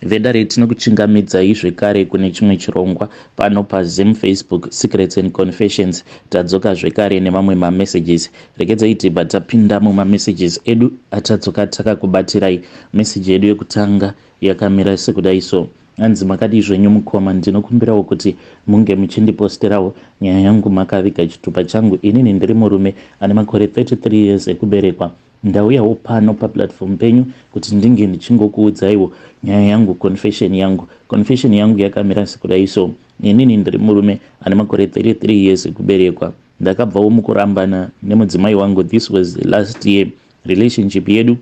Vedare tinokuchingamidzai zvekare kune chimwe chirongwa pano paZim Facebook Secrets and Confessions. Tadzoka zvekare nemamwe mamessages. Rekedzai tibva tapinda mumamessages edu atadzoka takakubatirai. Message yedu yekutanga yakamira sekudai so: hanzi makadi zvenyu mukoma, ndinokumbirawo kuti munge muchindiposterawo nyaya yangu makaviga chitupa changu. Inini ndiri murume ane makore 33 years ekuberekwa. Ndauyawo pano paplatform penyu kuti ndinge ndichingokuudzaiwo nyaya yangu, confession yangu yakamira sekudai so: inini ndiri murume ane makore 33 years ekuberekwa. Ndakabvawo mukurambana nemudzimai wangu. This was last year. Relationship yedu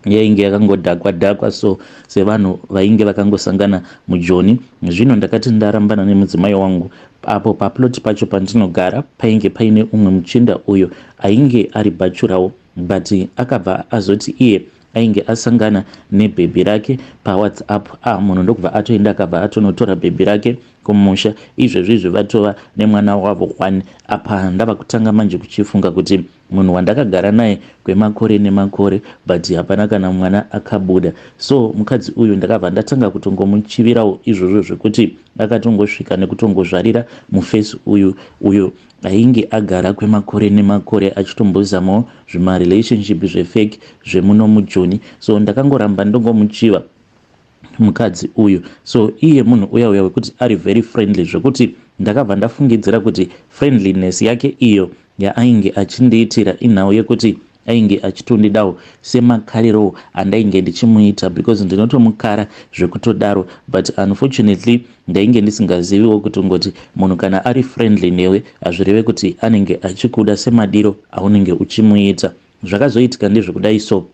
yainge yakangodhakwa so sevanhu vainge vakangosangana mujoni. Zvino ndakati ndarambana nemudzimai wangu, apo paplot pacho pandinogara painge paine umwe muchinda uyo ainge ari bachurawo, but akabva azoti iye ainge asangana nebhebhi rake paWhatsApp. Munhu ndokubva atoenda akabva atonotora bhebhi rake kumusha. Izvezvi vatova nemwana wavo 1. Apa ndava kutanga manje kuchifunga kuti munhu wandakagara naye kwemakore nemakore, but hapana kana mwana akabuda. So mukadzi uyu ndakabva ndatanga kutongomuchivirawo izvozvo zvekuti akatongosvika nekutongozvarira mufesi uyo ainge agara kwemakore nemakore achitombozamawo zvimarelationship zvefake zvemuno mujoni. So ndakangoramba ndongomuchiva mukadzi uyu. So iye munhu uya wekuti ari very friendly zvekuti ndakabva ndafungidzira kuti friendliness yake iyo yaainge achindiitira inhau yekuti ainge achitondidawo semakariro andainge ndichimuita, because ndinotomukara zvekutodaro. But unfortunately ndainge ndisingaziviwo kuti ngoti munhu kana ari friendly newe hazvireve kuti anenge achikuda semadiro aunenge uchimuita. Zvakazoitika ndezvekudai so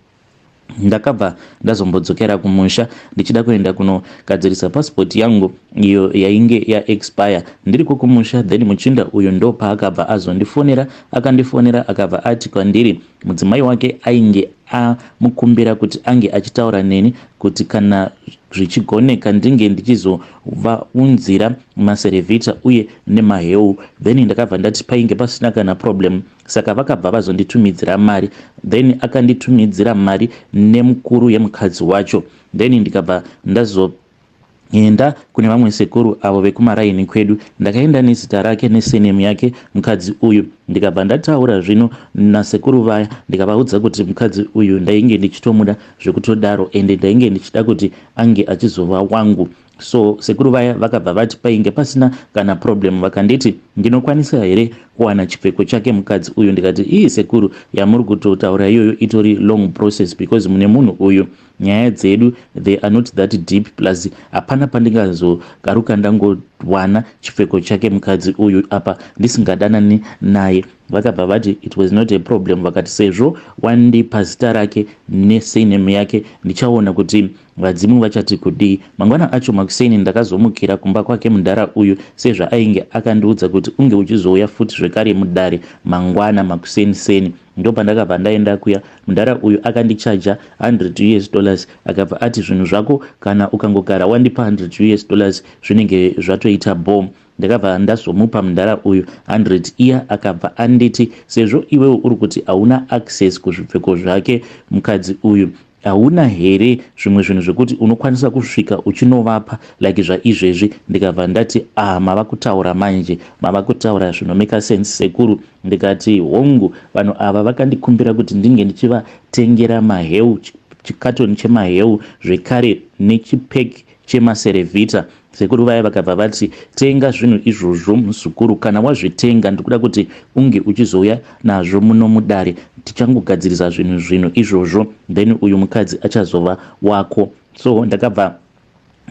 ndakabva ndazombodzokera kumusha ndichida kuenda kunogadzirisa passport yangu iyo yainge yaexpire. Ndiriko kumusha, then muchinda uyo ndo paakabva azondifonera. Akandifonera akabva ati kwandiri mudzimai wake ainge amukumbira kuti ange achitaura neni kuti kana zvichigoneka ndinge ndichizovaunzira maserevhita uye nemaheu. Then ndakabva ndati painge pasina kana problem, saka vakabva vazonditumidzira mari. Then akanditumidzira mari nemukuru yemukadzi wacho. Then ndikabva ndazoenda kune vamwe sekuru avo vekumaraini kwedu. Ndakaenda nezita rake nesenemu yake mukadzi uyu. Ndikabva ndataura zvino nasekuru vaya ndikavaudza kuti mukadzi uyu ndainge ndichitomuda zvekutodaro ende ndainge ndichida kuti ange achizova wangu. So sekuru vaya vakabva vati painge pasina kana problem. Vakanditi ndinokwanisa here kuwana chipfeko chake mukadzi uyu. Ndikati iyi sekuru yamuri kutotaura iyoyo itori long process, because mune munhu uyu nyaya dzedu they are not that deep, plus hapana pandingazogaruka ndangowana chipfeko chake mukadzi uyu apa ndisingadanani naye. Vakabva vati it was not a problem. Vakati sezvo wandipa zita rake nesenemu yake ndichaona kuti vadzimu vachati kudii. Mangwana acho makuseni ndakazomukira kumba kwake mudhara uyu, sezvo ainge akandiudza kuti unge uchizouya futi zvekare mudare mangwana makuseni. Ndo pandakabva ndaenda kuya. Mudhara uyu akandichaja $100 akabva ati zvinhu zvako kana ukangogara wandipa $100 zvinenge zvatoita bomb. Ndakabva ndazomupa mudhara uyu 100 iya. Akabva anditi sezvo iwewe uri kuti hauna access kuzvipfeko zvake mukadzi uyu, hauna here zvimwe zvinhu zvekuti unokwanisa kusvika uchinovapa like zvaizvezvi? Ndikabva ndati mava kutaura manje, mava kutaura zvinomeka sense sekuru. Ndikati hongu, vanhu ava vakandikumbira kuti ndinge ndichivatengera maheu, chikatoni chemaheu zvekare nechipeki chemaserevhita. Sekuru vaya vakabva vati tenga zvinhu izvozvo muzukuru, kana wazvitenga ndikuda kuti unge uchizouya nazvo muno mudare tichangogadzirisa zvinhu izvozvo, then uyu mukadzi achazova wako. So ndakabva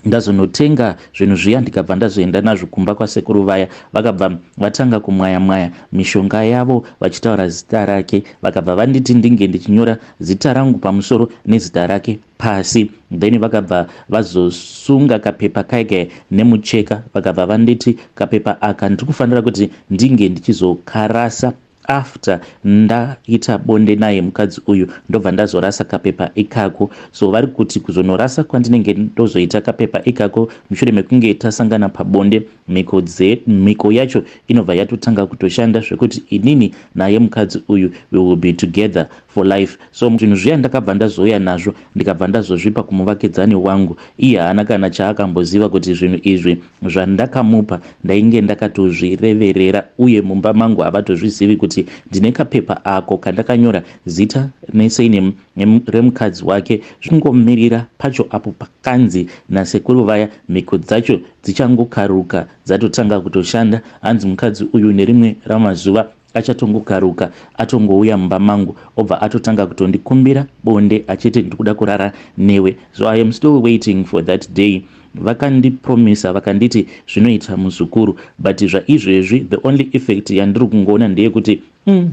ndazonotenga zvinhu zviya ndikabva ndazoenda nazvo kumba kwasekuru vaya. Vakabva vatanga kumwaya mishonga yavo vachitaura zita rake. Vakabva vanditi ndinge ndichinyora zita rangu pamusoro nezita rake pasi. Then vakabva vazosunga kapepa kaike nemucheka. Vakabva vanditi kapepa aka ndiri kufanira kuti ndinge ndichizokarasa after ndaita bonde naye mukadzi uyu, ndobva ndazorasa kapepa ikako. So vari kuti kuzonorasa kwandinenge ndozoita kapepa ikako mushure mekunge tasangana pabonde, mhiko yacho inobva yatotanga kutoshanda zvekuti inini naye mukadzi uyu we will be together for life. So zvinhu zviya ndakabva ndazoya nazvo ndikabva ndazozvipa kumuvakidzani wangu. Iye haana kana chaakamboziva kuti zvinhu izvi zvandakamupa ndainge ndakatozvireverera, uye mumba mangu havatozvizivi kuti ndine kapepa ako kandakanyora zita nesainemu remukadzi wake. Zvingomirira pacho apo pakanzi nasekuru vaya mhiko dzacho dzichangokaruka dzatotanga kutoshanda. Hanzi mukadzi uyu nerimwe ramazuva achatongokaruka atongouya mumba mangu obva atotanga kutondikumbira bonde achiti ndikuda kurara newe. So I am still waiting for that day. Vakandipromisa vakanditi zvinoita muzukuru, but zvaizvezvi the only effect yandiri kungoona ndeyekuti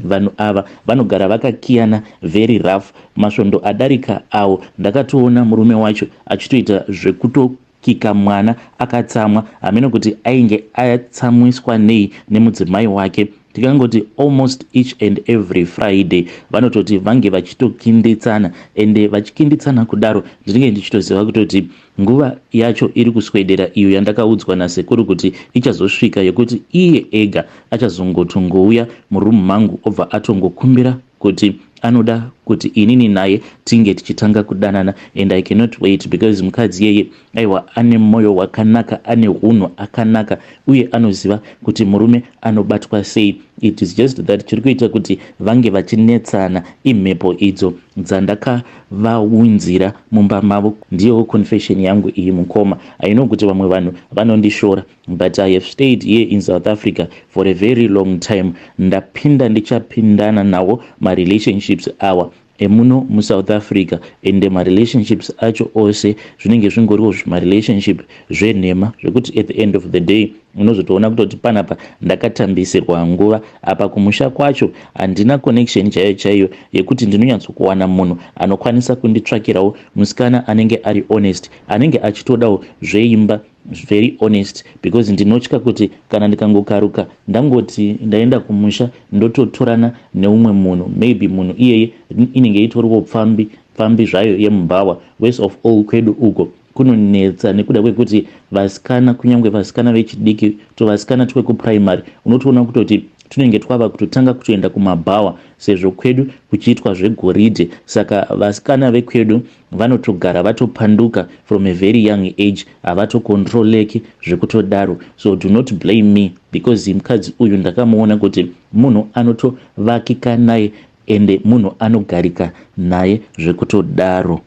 vanhu ava vanogara vakakiyana very rough. Masvondo adarika awo ndakatoona murume wacho achitoita zvekutokika mwana akatsamwa, hameno kuti ainge atsamwiswa nei nemudzimai wake. Tikangoti almost each and every Friday vanototi vange vachitokinditsana, ende vachikinditsana kudaro ndinenge ndichitoziva kutoti nguva yacho iri kuswedera, iyo yandakaudzwa nasekuru kuti ichazosvika, yekuti iye ega achazongotongouya murumu mangu obva atongokumbira kuti anoda kuti inini naye tinge tichitanga kudanana. And I cannot wait, because mukadzi yeye aiwa ane moyo wakanaka, ane hunhu akanaka, uye anoziva kuti murume anobatwa sei. It is just that chiri kuita kuti vange vachinetsana imhepo idzo dzandakavaunzira mumba mavo. Ndiyo confession yangu iyi mukoma. I know kuti vamwe vanhu vanondishora, but I have stayed here in South Africa for a very long time. Ndapinda ndichapindana nawo marelationships awa emuno muSouth Africa, ende marelationships acho ose zvinenge zvingoriwo zvimarelationship zvenhema, zvekuti at the end of the day unozotoona kutoti panapa ndakatambisirwa nguva. Apa kumusha kwacho handina connection chaiyo chaiyo yekuti ndinonyatsokuwana munhu anokwanisa kunditsvakirawo musikana anenge ari honest, anenge achitodawo zveimba very honest, because ndinotya kuti kana ndikangokaruka ndangoti ndaenda kumusha ndototorana neumwe munhu, maybe munhu iyeye inenge itoriwo pfambi zvayo yemumbawa. Worst of all, kwedu uko kunonetsa nekuda kwekuti vasikana, kunyange vasikana vechidiki to vasikana twekuprimary, unotoona kutoti tunenge twava kutotanga kutoenda kumabhawa sezvo kwedu kuchiitwa zvegoridhe. Saka vasikana vekwedu vanotogara vatopanduka from a very young age, havatokontroleki zvekutodaro. So do not blame me, because mukadzi uyu ndakamuona kuti munhu anotovakika naye ende munhu anogarika naye zvekutodaro.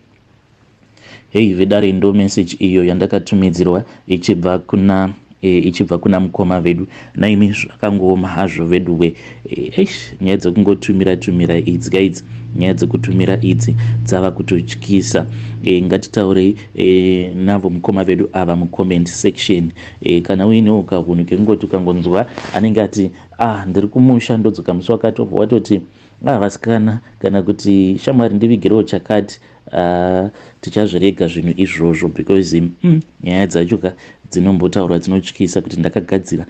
Hei vedare ndo message iyo yandakatumidzirwa ichibva kuna mukoma vedu. Naimi zvakangoma hazvo veduwe. Nyaya dzekungotumira idzi guys, nyaya dzekutumira idzi dzava kutotyisa. Ngatitaurei navo mukoma vedu ava mucomment section. Kana uinewo kahunhu kekungoti ukangonzwa anenge ati ndiri kumusha ndodzoka musi wakati obva watoti vasikana kana kuti shamwari ndivigirewo chakati, tichazvirega zvinhu izvozvo, because nyaya dzacho dzinombotaurwa dzinotyisa kuti ndakagadzira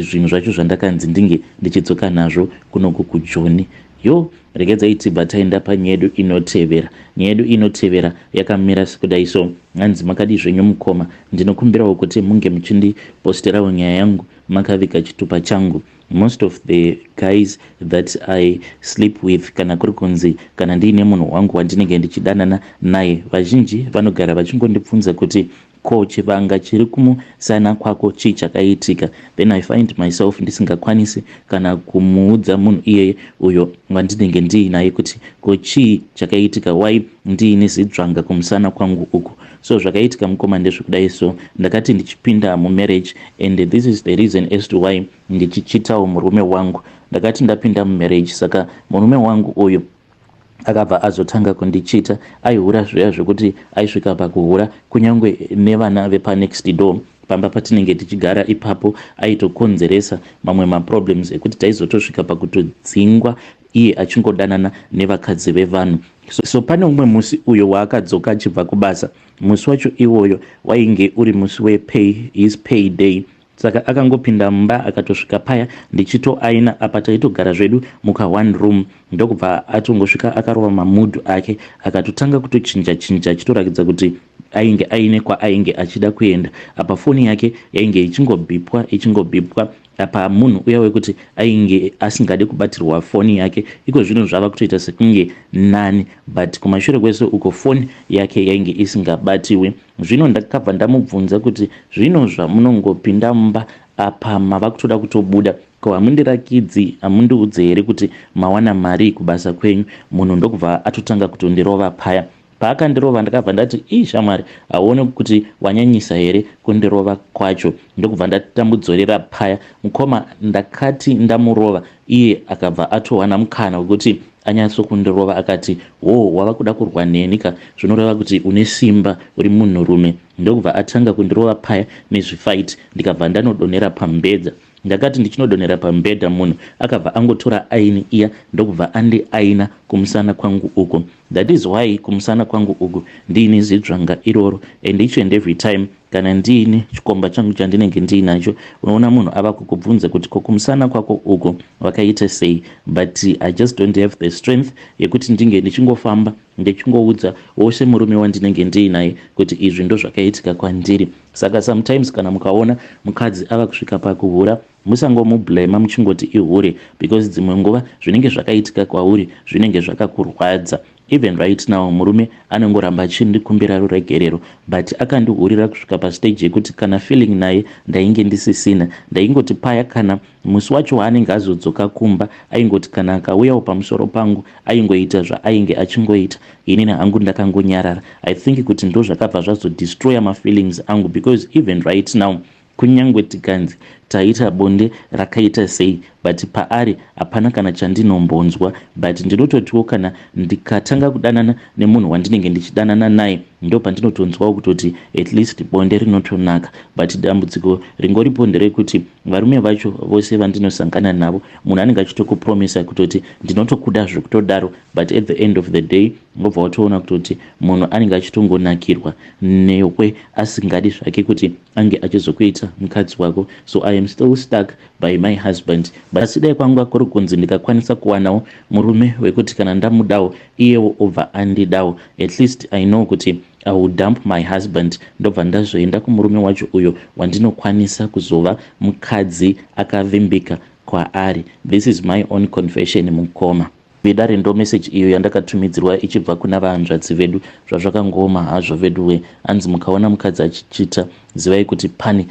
zvinhu zvacho zvandakanzi ndinge ndichidzoka nazvo kunoku kujoni. Regedzai tibva taenda panyaya yedu inotevera. Nyaya yedu inotevera yakamira sekudai. So hanzi makadi zvenyu mukoma, ndinokumbirawo kuti munge muchindiposterawo nyaya yangu makaviga chitupa changu. Most of the guys that I sleep with, kana kuri kunzi kana ndiine munhu wangu wandinenge ndichidanana naye, vazhinji vanogara vachingondibvunza kuti ko chivanga chiri kumusana kwako chii chakaitika. Then I find myself ndisingakwanisi kana kumuudza munhu iyeye uyo wandinenge ndiinaye kuti ko chii chakaitika, why ndiine zidzvanga kumusana kwangu uku. So zvakaitika mukoma ndezvekudai. So ndakati ndichipinda mumarriage, and this is the reason as to why ndichichitawo murume wangu. Ndakati ndapinda mumarriage, saka murume wangu uyu akabva azotanga kundichita. Aihura zviya zvekuti aisvika pakuhura kunyange nevana vepanext door, pamba patinenge tichigara ipapo, aitokonzeresa mamwe maproblems ekuti taizotosvika pakutodzingwa iye achingodanana nevakadzi vevanhu. So pane umwe musi uyo waakadzoka achibva kubasa. Musi wacho iwoyo wainge uri musi his pay day. Saka akangopinda mumba akatosvika paya ndichitoaina apa taitogara zvedu muka one room. Ndokubva atongosvika akarova mamudhu ake akatotanga kutochinja achitoratidza kuti ainge aine kwaainge achida kuenda. Apa foni yake yainge ichingobhipwa apa munhu uya wekuti ainge asingade kubatirwa foni yake. Iko zvino zvava kutoita sekunge nani, but kumashure kwese uko foni yake yainge isingabatiwe. Zvino ndakabva ndamubvunza kuti zvino zvamunongopinda mumba apa mava kutoda kutobuda, ko hamundirakidzi, hamundiudze here kuti mawana mari kubasa kwenyu? Munhu ndokubva atotanga kutondirova paya. Paakandirova ndakabva ndati shamwari, hauone kuti wanyanyisa here kundirova kwacho. Ndokubva ndatambudzorera paya. Mukoma ndakati ndamurova, iye akabva atowana mukana wekuti anyatso kundirova, akati wava kuda kurwa nenika, zvinoreva kuti une simba, uri munhurume. Ndokubva atanga kundirova paya nezvifaiti. Ndikabva ndanodonera pambedza. Ndakati ndichinodonera pambedha, munhu akabva angotora aini iya ndokubva andiaina kumusana kwangu uko. That is why kumusana kwangu uko ndiine zidzvanga iroro, and each and every time kana ndiine chikomba changu chandinenge ndiinacho, unoona munhu ava kukubvunza kuti kumusana kwako uko wakaita sei, but I just don't have the strength yekuti ndinge ndichingofamba ndichingoudza wose murume wandinenge ndiinaye kuti izvi ndo zvakaitika kwandiri. Saka sometimes kana mukaona mukadzi ava kusvika pakuhura, musangomublema muchingoti ihure, because dzimwe nguva zvinenge zvakaitika kwauri zvinenge zvakakurwadza. Even right now murume anongoramba achindikumbira ruregerero, but akandihurira kusvika pastage yekuti kana feeling naye ndainge ndisisina. Ndaingoti paya kana musi wacho waanenge azodzoka kumba aingoti kana akauyawo pamusoro pangu aingoita zvaainge achingoita, inini hangu ndakangonyarara. I think kuti ndo zvakabva zvazodestroya mafeelings angu, because even right now kunyangwe tikanzi taita bonde rakaita sei, but paari hapana kana chandinombonzwa. But ndinototiwo kana ndikatanga kudanana nemunhu wandinenge ndichidanana naye, ndo pandinotonzwawo kutoti at least bonde rinotonaka. But dambudziko ringoripo nderekuti varume vacho vose vandinosangana navo, munhu anenge achitokupromisa kutoti ndinotokuda zvekutodaro, but at the end of the day ngobva watoona kutoti munhu anenge achitongonakirwa newe asingadi zvake kuti ange achizokuita mukadzi wako. So I am still stuck by my husband, but asidai kwangu kuri kunzi ndikakwanisa kuwanawo murume wekuti kana ndamudawo iyewo obva andidawo, at least I know kuti I will dump my husband ndobva ndazoenda kumurume wacho uyo wandinokwanisa kuzova mukadzi akavimbika kwaari. This is my own confession, mukoma. Vedare ndo message iyo yandakatumidzirwa ichibva kuna vahanzvadzi vedu, zvazvakangoma hazvo veduwe. Hanzi mukaona mukadzi achichita, zivai kuti pane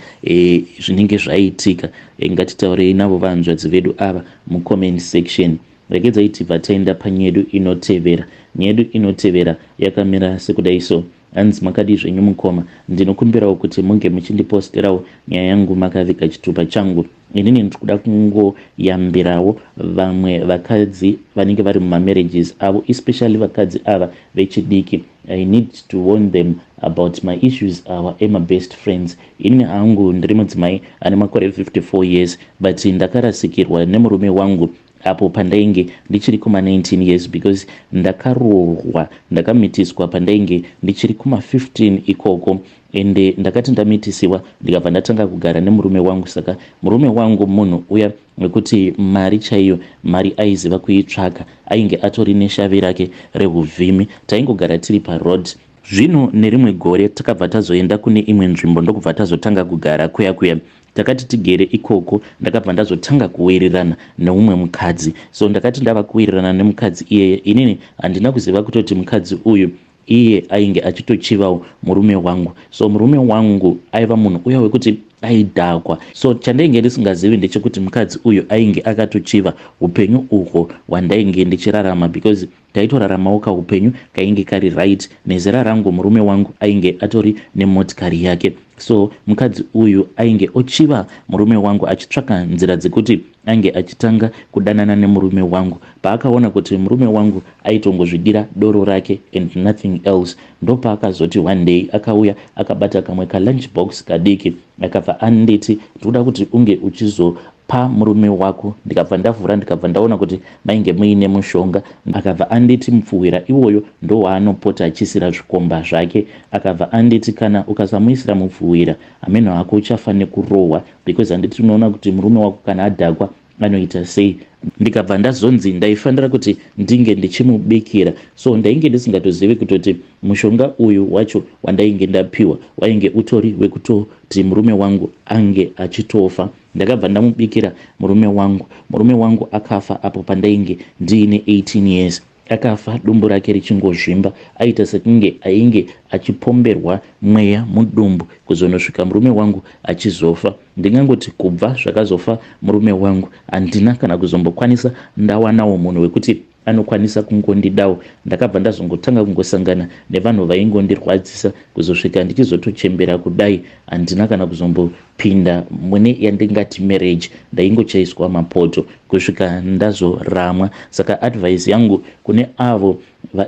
zvinenge zvaitika. Ngatitaurei navo vahanzvadzi vedu ava mucomment section. Regedzai tibva taenda panyedu inotevera. Nyedu inotevera yakamira sekudai so. Hanzi makadi zvenyu mukoma, ndinokumbirawo kuti munge muchindiposterawo nyaya yangu makaviga chitupa changu. Inini ndikuda kungoyambirawo vamwe vakadzi vanenge vari mumarriages avo, especially vakadzi ava vechidiki. I need to warn them about my issues my best friends. Inini hangu ndiri mudzimai ane makore 54 years, but ndakarasikirwa nemurume wangu apo pandainge ndichiri kuma 19 years, because ndakaroorwa ndakamitiswa pandainge ndichiri kuma 15 ikoko. Ende ndakati ndamitisiwa ndikabva ndatanga kugara nemurume wangu. Saka murume wangu munhu uya wekuti mari chaiyo, mari aiziva kuitsvaka, ainge atori neshavi rake rehuvhimi. Taingogara tiri paroad. Zvino nerimwe gore takabva tazoenda kune imwe nzvimbo ndokubva tazotanga kugara kuya takati tigere ikoko. Ndakabva ndazotanga kuwirirana neumwe mukadzi. So ndakati ndava kuwirirana nemukadzi iyeye, inini handina kuziva kutoti mukadzi uyu iye ainge achitochivawo murume wangu. So murume wangu aiva munhu uya wekuti aidhakwa. So chandainge ndisingazivi ndechekuti mukadzi uyu ainge akatochiva upenyu uhwo hwandainge ndichirarama, because taitoraramawo kaupenyu kainge kari right. Nezera rangu murume wangu ainge atori nemotikari yake. So mukadzi uyu ainge ochiva murume wangu achitsvaka nzira dzekuti ainge achitanga kudanana nemurume wangu. Paakaona kuti murume wangu aitongozvidira doro rake and nothing else, ndo paakazoti one day akauya akabata kamwe lunchbox kadiki, akabva anditi tikuda kuti unge uchizopa murume wako. Ndikabva ndavhura ndikabva ndaona kuti mainge muine mushonga. Akabva anditi mupfuwira iwoyo ndo waanopota achisira zvikomba zvake. Akabva anditi kana ukasamuisira mupfuwira ameno ako uchafa nekurohwa, because handiti unoona kuti murume wako kana adhakwa anoita sei. Ndikabva ndazonzi ndaifanira kuti ndinge ndichimubikira, so ndainge ndisingatozivi kutoti mushonga uyu wacho wandainge ndapiwa wainge utori wekutoti murume wangu ange achitofa. Ndakabva ndamubikira murume wangu akafa apo pandainge ndiine 18 years. Akafa dumbu rake richingozvimba, aita sekunge ainge achipomberwa mweya mudumbu kuzonosvika murume wangu achizofa. Ndingangoti kubva zvakazofa murume wangu handina kana kuzombokwanisa ndawanawo munhu wekuti anokwanisa kungondidawo. Ndakabva ndazongotanga kungosangana nevanhu vaingondirwadzisa kuzosvika ndichizotochembera kudai. Handina kana kuzombopinda mune yandingati marriage, ndaingochaiswa mapoto kusvika ndazoramwa. Saka advice yangu kune avo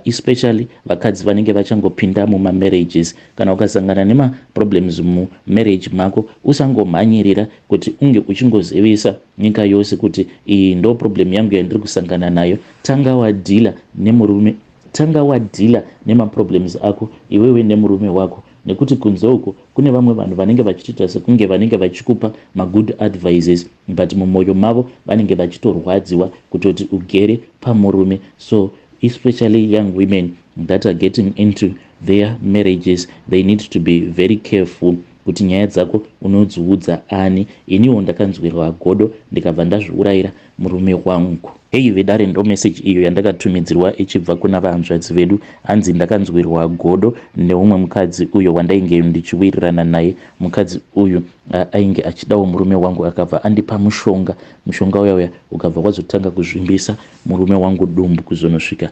especially vakadzi vanenge vachangopinda mumamarriages, kana ukasangana nemaproblems mumarriage mako, usangomhanyirira kuti unge uchingozivisa nyika yose kuti iyi ndo problem yangu yandiri kusangana nayo. Tanga wadhila nemaproblems ako iwewe nemurume wako, nekuti kunze uko kune vamwe vanhu vanenge vachitoita sekunge vanenge vachikupa magood advices, but mumwoyo mavo vanenge vachitorwadziwa kutoti ugere pamurume. So especially young women that are getting into their marriages, they need to be very careful kuti nyaya dzako unodziudza ani. Iniwo ndakanzwirwa godo ndikabva ndazviurayira murume wangu. Hei vedare, ndo message iyo yandakatumidzirwa ichibva kuna vahanzvadzi vedu. Hanzi ndakanzwirwa godo neumwe mukadzi uyo wandainge ndichiwirirana naye. Mukadzi uyu ainge achidawo murume wangu, akabva andipa mushonga uya ukabva wazotanga kuzvimbisa murume wangu dumbu kuzonosvika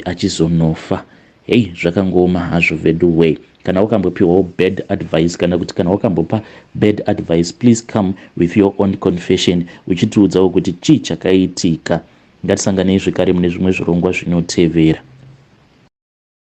achizonofa. Hei, zvakangoma hazvo vedu way. Kana wakambopiwawo bad advice, kana kuti kana wakambopa bad advice, please come with your own confession, uchitiudzawo kuti chii chakaitika. Ngatisanganei zvekare mune zvimwe zvirongwa zvinotevera.